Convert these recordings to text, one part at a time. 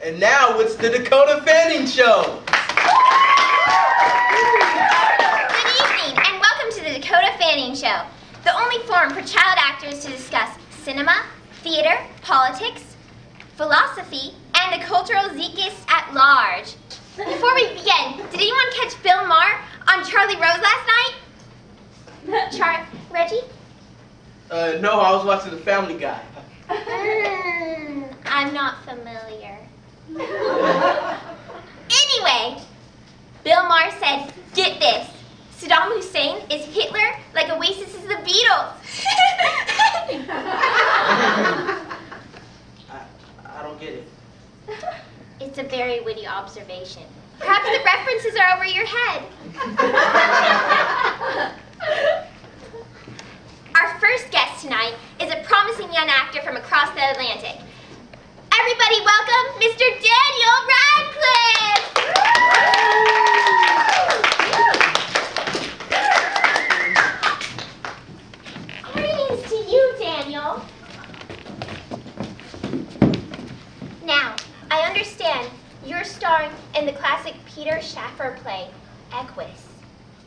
And now it's the Dakota Fanning Show. Good evening, and welcome to the Dakota Fanning Show, the only forum for child actors to discuss cinema, theater, politics, philosophy, and the cultural zeitgeist at large. Before we begin, did anyone catch Bill Maher on Charlie Rose last night? Reggie? No, I was watching The Family Guy. I'm not familiar. Anyway, Bill Maher said, get this, Saddam Hussein is Hitler like Oasis is the Beatles. I don't get it. It's a very witty observation. Perhaps the references are over your head. Our first guest tonight is a promising young actor from across the Atlantic. Everybody welcome Mr. Daniel Radcliffe! Greetings to you, Daniel. Now, I understand you're starring in the classic Peter Shaffer play, Equus.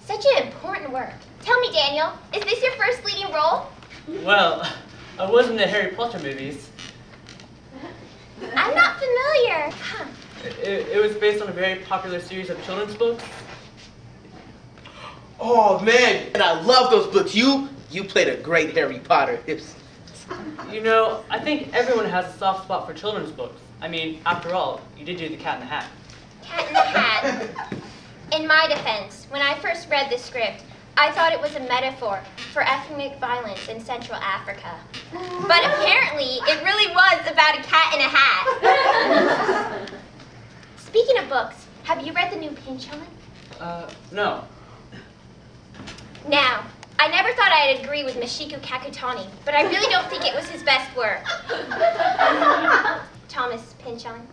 Such an important work. Tell me, Daniel, is this your first leading role? Well, I was in the Harry Potter movies. I'm not familiar. Huh. It was based on a very popular series of children's books. Oh man, and I love those books. You played a great Harry Potter. You know, I think everyone has a soft spot for children's books. I mean, after all, you did do the Cat in the Hat. Cat in the Hat. In my defense, when I first read the script, I thought it was a metaphor for ethnic violence in Central Africa. But apparently, it really was about a cat in a hat. Speaking of books, have you read the new Pynchon? No. Now, I never thought I'd agree with Michiko Kakutani, but I really don't think it was his best work. Thomas Pynchon.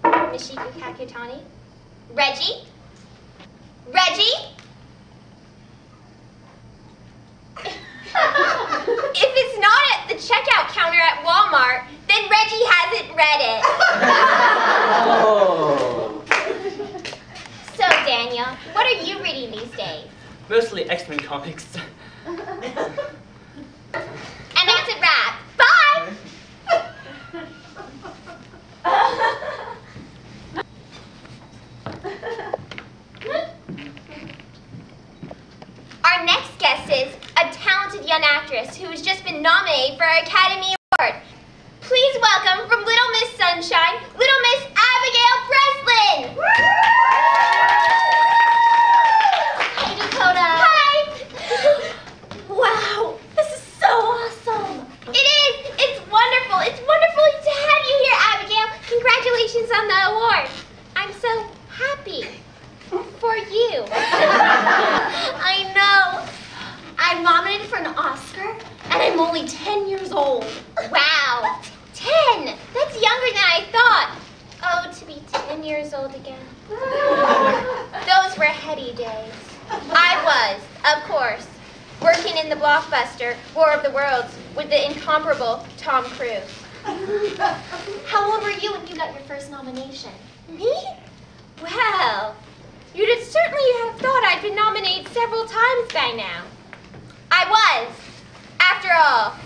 Michiko Kakutani. Reggie? Reggie? If it's not at the checkout counter at Walmart, then Reggie hasn't read it. Oh. So, Daniel, what are you reading these days? Mostly X-Men comics. And that's a wrap. Bye! Our next guest is a talented young actress who has just been nominated for an Academy Award. Please welcome from Little Miss Sunshine, Little Miss Abigail Breslin! Hi, Dakota. Hi! Wow, this is so awesome. It is. It's wonderful. It's wonderful to have you here, Abigail. Congratulations on the award. I'm so happy for you. I know. I'm nominated for an Oscar, and I'm only 10 years old. Wow. 10. That's younger than I thought. Oh, to be 10 years old again. Those were heady days. I was, of course, working in the blockbuster War of the Worlds with the incomparable Tom Cruise. How old were you when you got your first nomination? Me? Well, you'd certainly have thought I'd been nominated several times by now. I was, after all,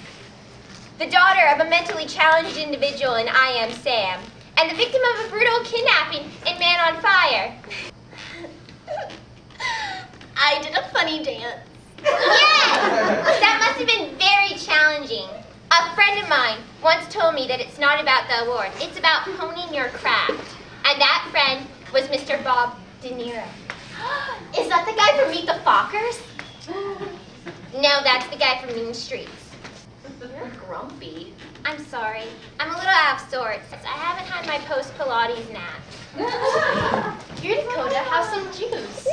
the daughter of a mentally challenged individual in I Am Sam, and the victim of a brutal kidnapping in Man on Fire. I did a funny dance. Yes! That must have been very challenging. A friend of mine once told me that it's not about the award, it's about honing your craft. And that friend was Mr. Bob De Niro. Is that the guy from Meet the Fockers? No, that's the guy from Mean Streets. You're grumpy. I'm sorry. I'm a little out of sorts. I haven't had my post-Pilates nap. Here, Dakota, have some juice.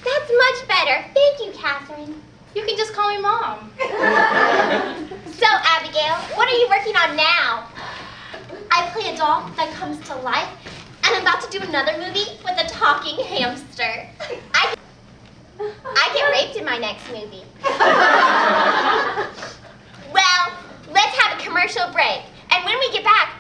That's much better. Thank you, Catherine. You can just call me Mom. So, Abigail, what are you working on now? I play a doll that comes to life, and I'm about to do another movie with a talking hamster. I get raped in my next movie. Well, let's have a commercial break. And when we get back,